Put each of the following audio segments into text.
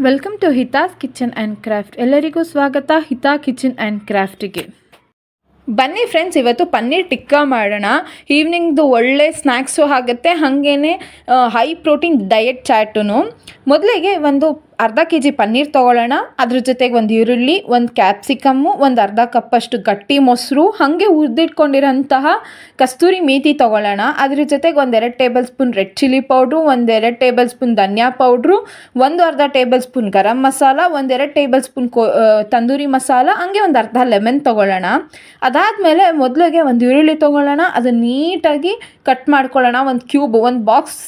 Welcome to Hita's kitchen and craft. ಎಲ್ಲರಿಗೂ ಸ್ವಾಗತ ಹಿತಾ kitchen and ಕ್ರಾಫ್ಟಿಗೆ. ಬನ್ನಿ ಫ್ರೆಂಡ್ಸ್, ಇವತ್ತು ಪನ್ನೀರ್ ಟಿಕ್ಕಾ ಮಾಡೋಣ. ಈವ್ನಿಂಗ್ದು ಒಳ್ಳೆ ಸ್ನ್ಯಾಕ್ಸು ಆಗುತ್ತೆ, ಹಾಗೇ ಹೈ ಪ್ರೋಟೀನ್ ಡಯಟ್ ಚಾಟು. ಮೊದಲಿಗೆ ಒಂದು ಅರ್ಧ ಕೆ.ಜಿ. ಪನ್ನೀರ್ ತೊಗೊಳ್ಳೋಣ. ಅದ್ರ ಜೊತೆಗೆ ಒಂದು ಈರುಳ್ಳಿ, ಒಂದು ಕ್ಯಾಪ್ಸಿಕಮ್ಮು, ಒಂದು ಅರ್ಧ ಕಪ್ಪಷ್ಟು ಗಟ್ಟಿ ಮೊಸರು, ಹಾಗೆ ಹುರಿದಿಟ್ಕೊಂಡಿರೋಂತಹ ಕಸ್ತೂರಿ ಮೇಥಿ ತೊಗೊಳ್ಳೋಣ. ಅದ್ರ ಜೊತೆಗೆ 1-2 table spoon red chilli powder, 1-2 table spoon ಧನಿಯಾ ಪೌಡ್ರು, 1-ಅರ್ಧ table spoon garam masala, 1-2 table spoon tandoori masala, ಹಾಗೆ ಒಂದು ಅರ್ಧ ಲೆಮನ್ ತೊಗೊಳ್ಳೋಣ. ಅದಾದಮೇಲೆ ಮೊದಲಿಗೆ ಒಂದು ಈರುಳ್ಳಿ ತೊಗೊಳ್ಳೋಣ. ಅದನ್ನು ನೀಟಾಗಿ ಕಟ್ ಮಾಡ್ಕೊಳ್ಳೋಣ. ಒಂದು ಕ್ಯೂಬ್, ಒಂದು ಬಾಕ್ಸ್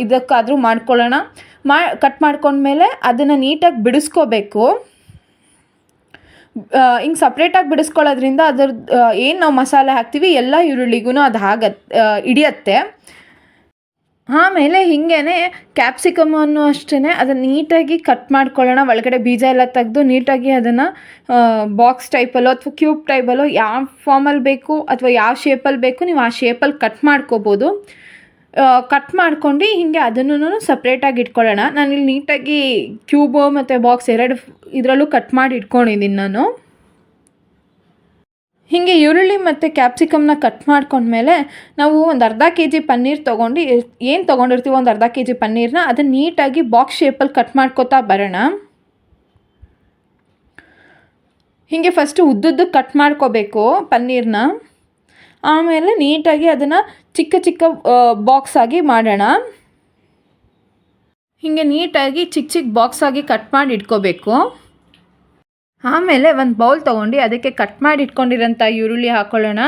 ಇದಕ್ಕಾದರೂ ಮಾಡ್ಕೊಳ್ಳೋಣ. ಕಟ್ ಮಾಡ್ಕೊಂಡ್ಮೇಲೆ ಅದನ್ನು ನೀಟಾಗಿ ಬಿಡಿಸ್ಕೋಬೇಕು. ಹಿಂಗೆ ಸಪ್ರೇಟಾಗಿ ಬಿಡಿಸ್ಕೊಳ್ಳೋದ್ರಿಂದ ಅದ್ರದ್ದು ಏನು ನಾವು ಮಸಾಲೆ ಹಾಕ್ತೀವಿ ಎಲ್ಲ ಈರುಳ್ಳಿಗೂ ಅದು ಹಿಡಿಯತ್ತೆ. ಆಮೇಲೆ ಹಿಂಗೇ ಕ್ಯಾಪ್ಸಿಕಮನ್ನು ಅಷ್ಟೇ ಅದನ್ನು ನೀಟಾಗಿ ಕಟ್ ಮಾಡ್ಕೊಳ್ಳೋಣ. ಒಳಗಡೆ ಬೀಜ ಎಲ್ಲ ತೆಗೆದು ನೀಟಾಗಿ ಅದನ್ನು ಬಾಕ್ಸ್ ಟೈಪಲ್ಲೋ ಅಥವಾ ಕ್ಯೂಬ್ ಟೈಪಲ್ಲೋ ಯಾವ ಫಾರ್ಮಲ್ಲಿ ಬೇಕು ಅಥವಾ ಯಾವ ಶೇಪಲ್ಲಿ ಬೇಕು ನೀವು ಆ ಶೇಪಲ್ಲಿ ಕಟ್ ಮಾಡ್ಕೋಬೋದು. ಕಟ್ ಮಾಡ್ಕೊಂಡು ಹೀಗೆ ಅದನ್ನು ಸಪ್ರೇಟಾಗಿ ಇಟ್ಕೊಳ್ಳೋಣ. ನಾನಿಲ್ಲಿ ನೀಟಾಗಿ ಕ್ಯೂಬು ಮತ್ತು ಬಾಕ್ಸ್ ಎರಡು ಇದರಲ್ಲೂ ಕಟ್ ಮಾಡಿ ಇಟ್ಕೊಂಡಿದ್ದೀನಿ ನಾನು. ಹೀಗೆ ಈರುಳ್ಳಿ ಮತ್ತು ಕ್ಯಾಪ್ಸಿಕಮ್ನ ಕಟ್ ಮಾಡ್ಕೊಂಡ್ಮೇಲೆ ನಾವು ಒಂದು ಅರ್ಧ ಕೆ.ಜಿ. ಪನ್ನೀರ್ ತೊಗೊಂಡು ಏನು ತೊಗೊಂಡಿರ್ತೀವೋ ಒಂದು ಅರ್ಧ ಕೆ.ಜಿ. ಪನ್ನೀರನ್ನ ಅದನ್ನು ನೀಟಾಗಿ ಬಾಕ್ಸ್ ಶೇಪಲ್ಲಿ ಕಟ್ ಮಾಡ್ಕೋತಾ ಬರೋಣ. ಹೀಗೆ ಫಸ್ಟು ಉದ್ದುದ್ದಕ್ಕೆ ಕಟ್ ಮಾಡ್ಕೋಬೇಕು ಪನ್ನೀರನ್ನ. ಆಮೇಲೆ ನೀಟಾಗಿ ಅದನ್ನು ಚಿಕ್ಕ ಚಿಕ್ಕ ಬಾಕ್ಸ್ ಆಗಿ ಮಾಡೋಣ. ಹೀಗೆ ನೀಟಾಗಿ ಚಿಕ್ಕ ಚಿಕ್ಕ ಬಾಕ್ಸ್ ಆಗಿ ಕಟ್ ಮಾಡಿ ಇಟ್ಕೋಬೇಕು. ಆಮೇಲೆ ಒಂದು ಬೌಲ್ ತೊಗೊಂಡು ಅದಕ್ಕೆ ಕಟ್ ಮಾಡಿ ಇಟ್ಕೊಂಡಿರೋಂಥ ಈರುಳ್ಳಿ ಹಾಕ್ಕೊಳ್ಳೋಣ.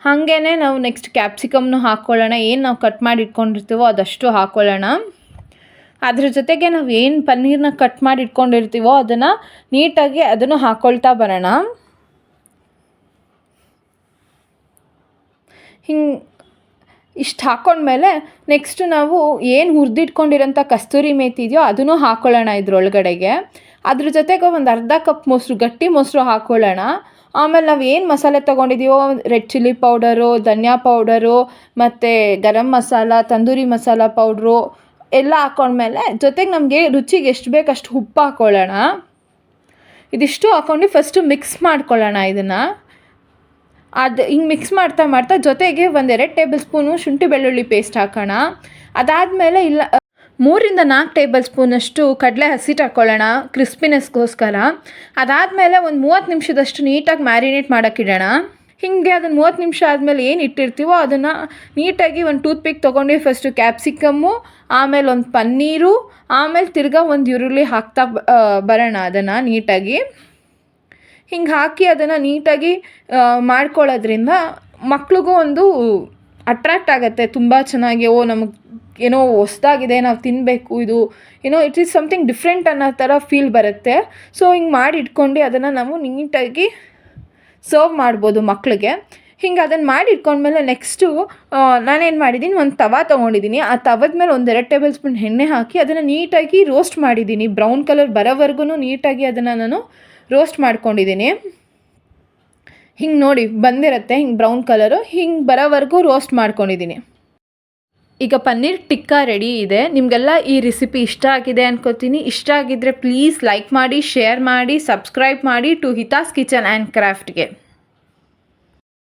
ಹಾಗೇ ನಾವು ನೆಕ್ಸ್ಟ್ ಕ್ಯಾಪ್ಸಿಕಮ್ನು ಹಾಕ್ಕೊಳ್ಳೋಣ. ಏನು ನಾವು ಕಟ್ ಮಾಡಿ ಇಟ್ಕೊಂಡಿರ್ತೀವೋ ಅದಷ್ಟು ಹಾಕ್ಕೊಳ್ಳೋಣ. ಅದ್ರ ಜೊತೆಗೆ ನಾವು ಏನು ಪನ್ನೀರನ್ನ ಕಟ್ ಮಾಡಿ ಇಟ್ಕೊಂಡಿರ್ತೀವೋ ಅದನ್ನು ನೀಟಾಗಿ ಅದನ್ನು ಹಾಕ್ಕೊಳ್ತಾ ಬರೋಣ. ಹಿಂಗೆ ಇಷ್ಟು ಹಾಕ್ಕೊಂಡ್ಮೇಲೆ ನೆಕ್ಸ್ಟ್ ನಾವು ಏನು ಹುರಿದಿಟ್ಕೊಂಡಿರೋಂಥ ಕಸ್ತೂರಿ ಮೇಥಿ ಇದೆಯೋ ಅದನ್ನು ಹಾಕ್ಕೊಳ್ಳೋಣ ಇದ್ರೊಳಗಡೆಗೆ. ಅದ್ರ ಜೊತೆಗೆ ಒಂದು ಅರ್ಧ ಕಪ್ ಮೊಸರು, ಗಟ್ಟಿ ಮೊಸರು ಹಾಕ್ಕೊಳ್ಳೋಣ. ಆಮೇಲೆ ನಾವು ಏನು ಮಸಾಲೆ ತೊಗೊಂಡಿದ್ದೀವೋ ರೆಡ್ ಚಿಲ್ಲಿ ಪೌಡರು, ಧನಿಯಾ ಪೌಡರು ಮತ್ತು ಗರಂ ಮಸಾಲ, ತಂದೂರಿ ಮಸಾಲ ಪೌಡ್ರು ಎಲ್ಲ ಹಾಕ್ಕೊಂಡ್ಮೇಲೆ ಜೊತೆಗೆ ನಮಗೆ ರುಚಿಗೆ ಎಷ್ಟು ಬೇಕು ಅಷ್ಟು ಉಪ್ಪು ಹಾಕ್ಕೊಳ್ಳೋಣ. ಇದಿಷ್ಟು ಹಾಕ್ಕೊಂಡು ಫಸ್ಟು ಮಿಕ್ಸ್ ಮಾಡ್ಕೊಳ್ಳೋಣ. ಇದನ್ನು ಹಿಂಗೆ ಮಿಕ್ಸ್ ಮಾಡ್ತಾ ಜೊತೆಗೆ 1-2 ಟೇಬಲ್ ಸ್ಪೂನು ಶುಂಠಿ ಬೆಳ್ಳುಳ್ಳಿ ಪೇಸ್ಟ್ ಹಾಕೋಣ. ಅದಾದಮೇಲೆ 3-4 ಟೇಬಲ್ ಸ್ಪೂನಷ್ಟು ಕಡಲೆ ಹಸಿಟ್ಟು ಹಾಕ್ಕೊಳ್ಳೋಣ ಕ್ರಿಸ್ಪಿನೆಸ್ಗೋಸ್ಕರ. ಅದಾದಮೇಲೆ ಒಂದು 30 ನಿಮಿಷದಷ್ಟು ನೀಟಾಗಿ ಮ್ಯಾರಿನೇಟ್ ಮಾಡೋಕ್ಕಿಡೋಣ. ಹೀಗೆ ಅದನ್ನು 30 ನಿಮಿಷ ಆದಮೇಲೆ ಏನು ಇಟ್ಟಿರ್ತೀವೋ ಅದನ್ನು ನೀಟಾಗಿ ಒಂದು ಟೂತ್ ಪಿಕ್ ತೊಗೊಂಡು ಫಸ್ಟು ಕ್ಯಾಪ್ಸಿಕಮ್ಮು, ಆಮೇಲೆ ಒಂದು ಪನ್ನೀರು, ಆಮೇಲೆ ತಿರ್ಗಾ ಒಂದು ಈರುಳ್ಳಿ ಹಾಕ್ತಾ ಬರೋಣ. ಅದನ್ನು ನೀಟಾಗಿ ಹಿಂಗೆ ಹಾಕಿ ಅದನ್ನು ನೀಟಾಗಿ ಮಾಡ್ಕೊಳ್ಳೋದ್ರಿಂದ ಮಕ್ಳಿಗೂ ಒಂದು ಅಟ್ರ್ಯಾಕ್ಟ್ ಆಗುತ್ತೆ. ತುಂಬ ಚೆನ್ನಾಗಿ ನಮಗೆ ಏನೋ ಹೊಸ್ದಾಗಿದೆ, ನಾವು ತಿನ್ನಬೇಕು, ಇದು ಏನೋ ಇಟ್ ಈಸ್ ಸಮಥಿಂಗ್ ಡಿಫ್ರೆಂಟ್ ಅನ್ನೋ ಥರ ಫೀಲ್ ಬರುತ್ತೆ. ಸೊ ಹಿಂಗೆ ಮಾಡಿ ಇಟ್ಕೊಂಡು ಅದನ್ನು ನಾವು ನೀಟಾಗಿ ಸರ್ವ್ ಮಾಡ್ಬೋದು ಮಕ್ಕಳಿಗೆ. ಹಿಂಗೆ ಅದನ್ನು ಮಾಡಿ ಇಟ್ಕೊಂಡ್ಮೇಲೆ ನೆಕ್ಸ್ಟು ನಾನೇನು ಮಾಡಿದ್ದೀನಿ, ಒಂದು ತವಾ ತೊಗೊಂಡಿದ್ದೀನಿ. ಆ ತವದ ಮೇಲೆ 1-2 ಟೇಬಲ್ ಸ್ಪೂನ್ ಎಣ್ಣೆ ಹಾಕಿ ಅದನ್ನು ನೀಟಾಗಿ ರೋಸ್ಟ್ ಮಾಡಿದ್ದೀನಿ. ಬ್ರೌನ್ ಕಲರ್ ಬರೋವರೆಗೂ ನೀಟಾಗಿ ಅದನ್ನು ನಾನು ರೋಸ್ಟ್ ಮಾಡ್ಕೊಂಡಿದ್ದೀನಿ. ಹಿಂಗೆ ನೋಡಿ ಬಂದಿರುತ್ತೆ, ಹಿಂಗೆ ಬ್ರೌನ್ ಕಲರು ಹಿಂಗೆ ಬರೋವರೆಗೂ ರೋಸ್ಟ್ ಮಾಡ್ಕೊಂಡಿದ್ದೀನಿ. ಈಗ ಪನ್ನೀರ್ ಟಿಕ್ಕಾ ರೆಡಿ ಇದೆ. ನಿಮಗೆಲ್ಲ ಈ ರೆಸಿಪಿ ಇಷ್ಟ ಆಗಿದೆ ಅನ್ಕೋತೀನಿ. ಇಷ್ಟ ಆಗಿದ್ದರೆ ಪ್ಲೀಸ್ ಲೈಕ್ ಮಾಡಿ, ಶೇರ್ ಮಾಡಿ, ಸಬ್ಸ್ಕ್ರೈಬ್ ಮಾಡಿ ಟು ಹಿತಾಸ್ ಕಿಚನ್ ಆ್ಯಂಡ್ ಕ್ರಾಫ್ಟ್ಗೆ.